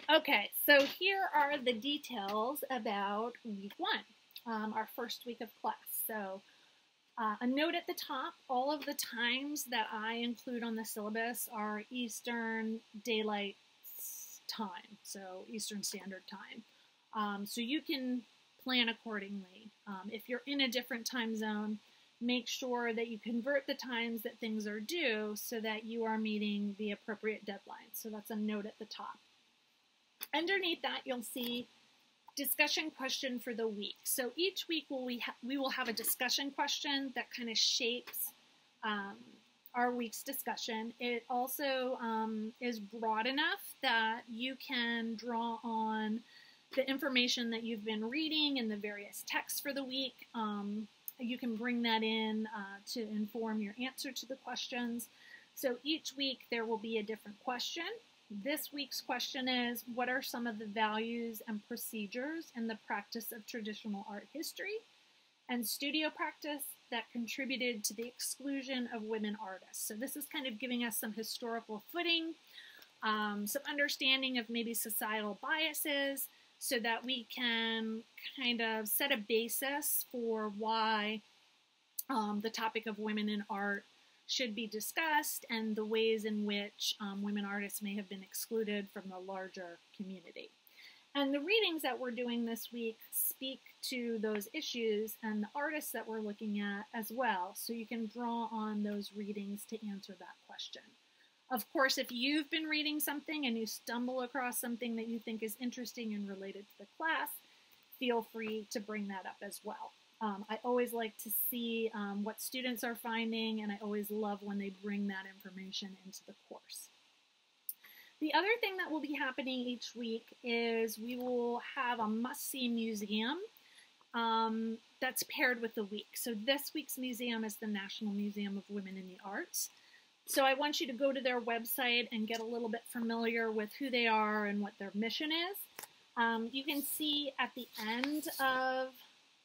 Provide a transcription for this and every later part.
Okay, so here are the details about week one, our first week of class. So a note at the top, all of the times that I include on the syllabus are Eastern Daylight Time, so Eastern Standard Time. So you can plan accordingly. If you're in a different time zone, make sure that you convert the times that things are due so that you are meeting the appropriate deadline. So that's a note at the top. Underneath that, you'll see discussion question for the week. So each week we will have a discussion question that kind of shapes our week's discussion. It also is broad enough that you can draw on the information that you've been reading in the various texts for the week. You can bring that in to inform your answer to the questions. So each week there will be a different question. This week's question is, what are some of the values and procedures in the practice of traditional art history and studio practice that contributed to the exclusion of women artists? So this is kind of giving us some historical footing, some understanding of maybe societal biases, so that we can kind of set a basis for why the topic of women in art should be discussed and the ways in which women artists may have been excluded from the larger community. And the readings that we're doing this week speak to those issues and the artists that we're looking at as well, so you can draw on those readings to answer that question. Of course, if you've been reading something and you stumble across something that you think is interesting and related to the class, feel free to bring that up as well. I always like to see what students are finding, and I always love when they bring that information into the course. The other thing that will be happening each week is we will have a must-see museum that's paired with the week. So this week's museum is the National Museum of Women in the Arts. So I want you to go to their website and get a little bit familiar with who they are and what their mission is. You can see at the end of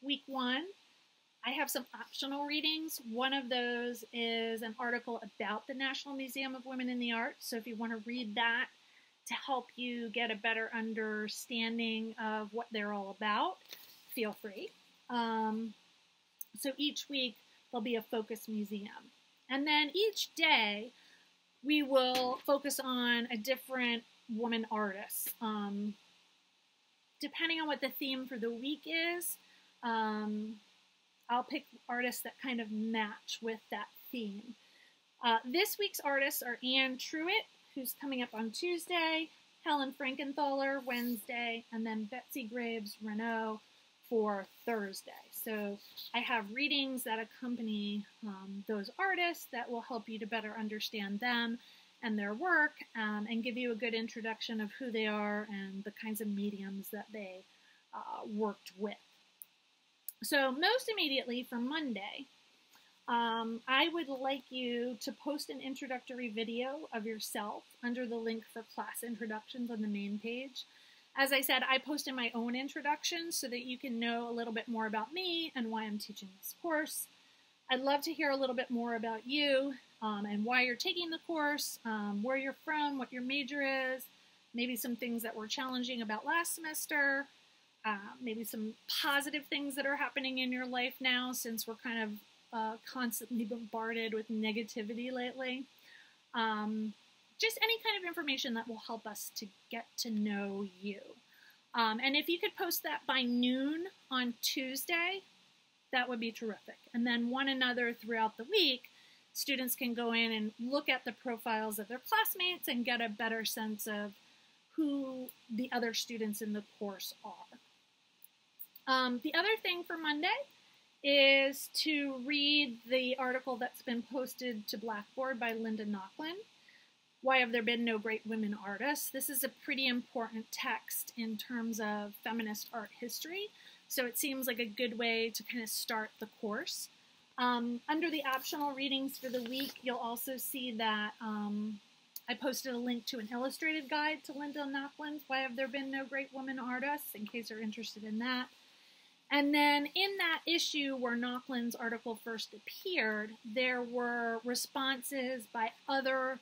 week one, I have some optional readings. One of those is an article about the National Museum of Women in the Arts. So if you want to read that to help you get a better understanding of what they're all about, feel free. So each week there'll be a focus museum. And then each day we will focus on a different woman artist. Depending on what the theme for the week is, I'll pick artists that kind of match with that theme. This week's artists are Anne Truitt, who's coming up on Tuesday, Helen Frankenthaler Wednesday, and then Betsy Graves Renault for Thursday. So I have readings that accompany those artists that will help you to better understand them and their work, and give you a good introduction of who they are and the kinds of mediums that they worked with. So most immediately for Monday, I would like you to post an introductory video of yourself under the link for class introductions on the main page. As I said, I posted my own introduction so that you can know a little bit more about me and why I'm teaching this course. I'd love to hear a little bit more about you and why you're taking the course, where you're from, what your major is, maybe some things that were challenging about last semester, maybe some positive things that are happening in your life now, since we're kind of constantly bombarded with negativity lately. Just any kind of information that will help us to get to know you. And if you could post that by noon on Tuesday, that would be terrific. And then one another throughout the week, students can go in and look at the profiles of their classmates and get a better sense of who the other students in the course are. The other thing for Monday is to read the article that's been posted to Blackboard by Linda Nochlin. Why Have There Been No Great Women Artists? This is a pretty important text in terms of feminist art history, so it seems like a good way to kind of start the course. Under the optional readings for the week, you'll also see that I posted a link to an illustrated guide to Linda Nochlin's Why Have There Been No Great Women Artists, in case you're interested in that. And then in that issue where Nochlin's article first appeared, there were responses by other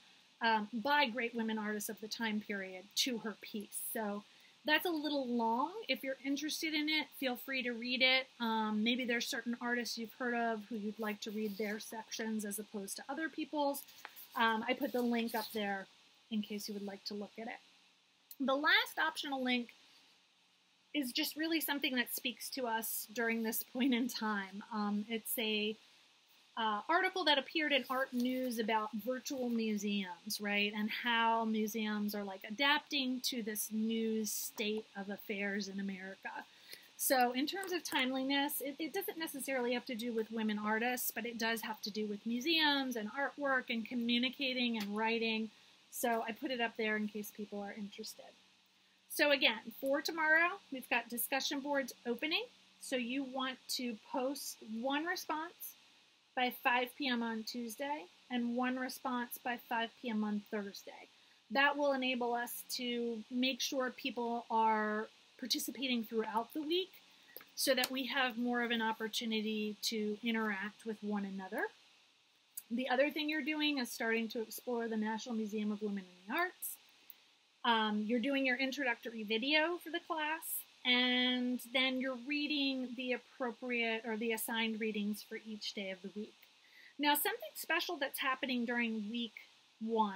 by great women artists of the time period to her piece. So that's a little long. If you're interested in it, feel free to read it. Maybe there's certain artists you've heard of who you'd like to read their sections as opposed to other people's. I put the link up there in case you would like to look at it. The last optional link is just really something that speaks to us during this point in time. It's a article that appeared in Art News about virtual museums, right? And how museums are like adapting to this new state of affairs in America. So in terms of timeliness, it doesn't necessarily have to do with women artists, but it does have to do with museums and artwork and communicating and writing. So I put it up there in case people are interested. So again, for tomorrow, we've got discussion boards opening. So you want to post one response by 5 p.m. on Tuesday and one response by 5 p.m. on Thursday. That will enable us to make sure people are participating throughout the week so that we have more of an opportunity to interact with one another. The other thing you're doing is starting to explore the National Museum of Women in the Arts. You're doing your introductory video for the class, and then you're reading the appropriate or the assigned readings for each day of the week. Now, something special that's happening during week 1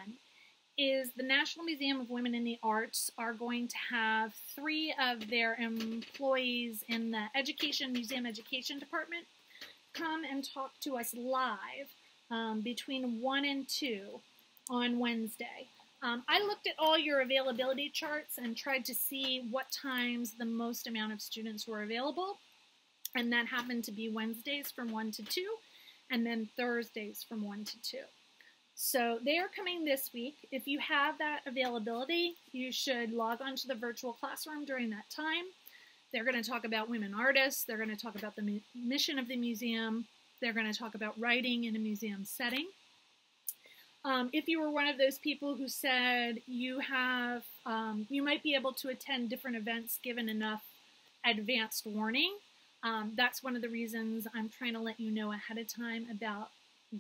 is the National Museum of Women in the Arts are going to have 3 of their employees in the museum education department come and talk to us live between 1 and 2 on Wednesday. I looked at all your availability charts and tried to see what times the most amount of students were available, and that happened to be Wednesdays from 1 to 2, and then Thursdays from 1 to 2. So they are coming this week. If you have that availability, you should log on to the virtual classroom during that time. They're going to talk about women artists. They're going to talk about the mission of the museum. They're going to talk about writing in a museum setting. If you were one of those people who said you might be able to attend different events given enough advanced warning, that's one of the reasons I'm trying to let you know ahead of time about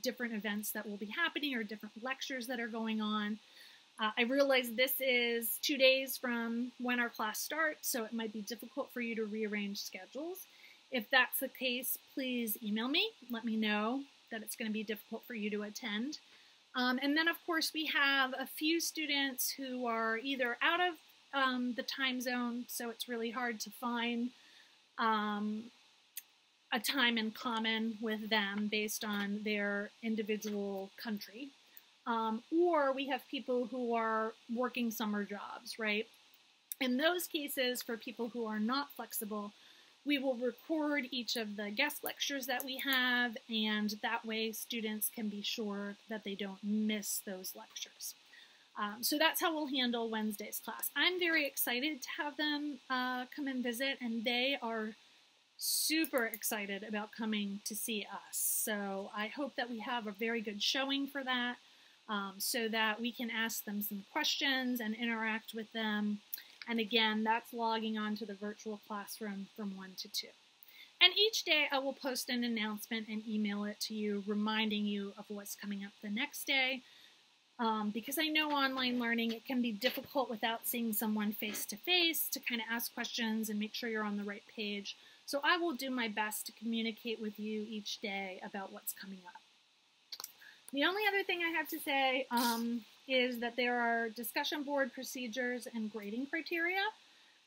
different events that will be happening or different lectures that are going on. I realize this is 2 days from when our class starts, so it might be difficult for you to rearrange schedules. If that's the case, please email me. Let me know that it's going to be difficult for you to attend. And then, of course, we have a few students who are either out of the time zone, so it's really hard to find a time in common with them based on their individual country. Or we have people who are working summer jobs, right? In those cases, for people who are not flexible, we will record each of the guest lectures that we have, and that way students can be sure that they don't miss those lectures. So that's how we'll handle Wednesday's class. I'm very excited to have them come and visit, and they are super excited about coming to see us. So I hope that we have a very good showing for that, so that we can ask them some questions and interact with them. And again, that's logging on to the virtual classroom from 1 to 2. And each day I will post an announcement and email it to you, reminding you of what's coming up the next day. Because I know online learning, it can be difficult without seeing someone face-to-face to kind of ask questions and make sure you're on the right page. So I will do my best to communicate with you each day about what's coming up. The only other thing I have to say is that there are discussion board procedures and grading criteria.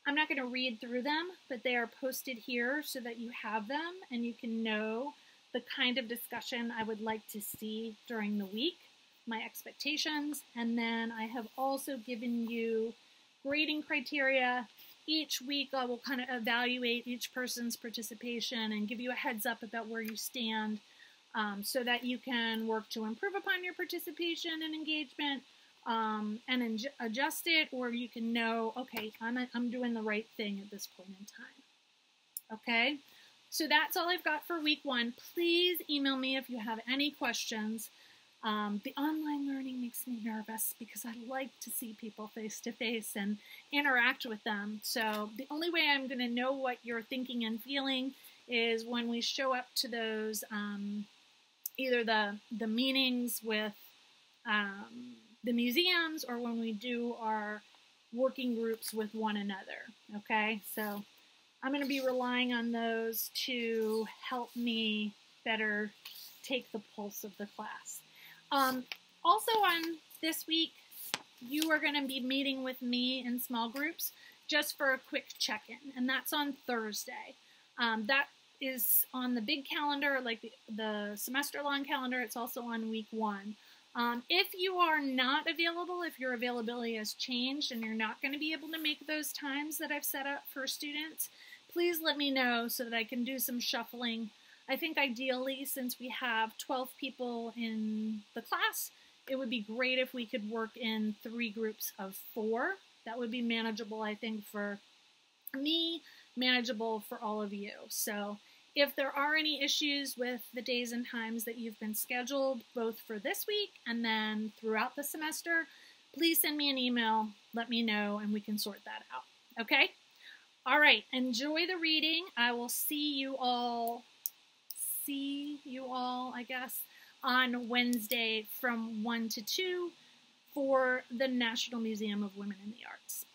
I'm not going to read through them, but they are posted here so that you have them and you can know the kind of discussion I would like to see during the week, my expectations, and then I have also given you grading criteria. Each week I will kind of evaluate each person's participation and give you a heads up about where you stand, so that you can work to improve upon your participation and engagement and adjust it, or you can know, okay, I'm doing the right thing at this point in time. Okay, so that's all I've got for week 1. Please email me if you have any questions. The online learning makes me nervous because I like to see people face to face and interact with them. So the only way I'm going to know what you're thinking and feeling is when we show up to those either the meetings with the museums or when we do our working groups with one another, okay? So I'm going to be relying on those to help me better take the pulse of the class. Also on this week, you are going to be meeting with me in small groups just for a quick check-in, and that's on Thursday. That is on the big calendar, like the semester-long calendar. It's also on week 1. If you are not available, if your availability has changed and you're not going to be able to make those times that I've set up for students, please let me know so that I can do some shuffling. I think ideally, since we have 12 people in the class, it would be great if we could work in 3 groups of 4. That would be manageable, I think, for me, manageable for all of you. So if there are any issues with the days and times that you've been scheduled, both for this week and then throughout the semester, please send me an email, let me know, and we can sort that out. Okay? All right, enjoy the reading. I will see you all, I guess, on Wednesday from 1 to 2 for the National Museum of Women in the Arts.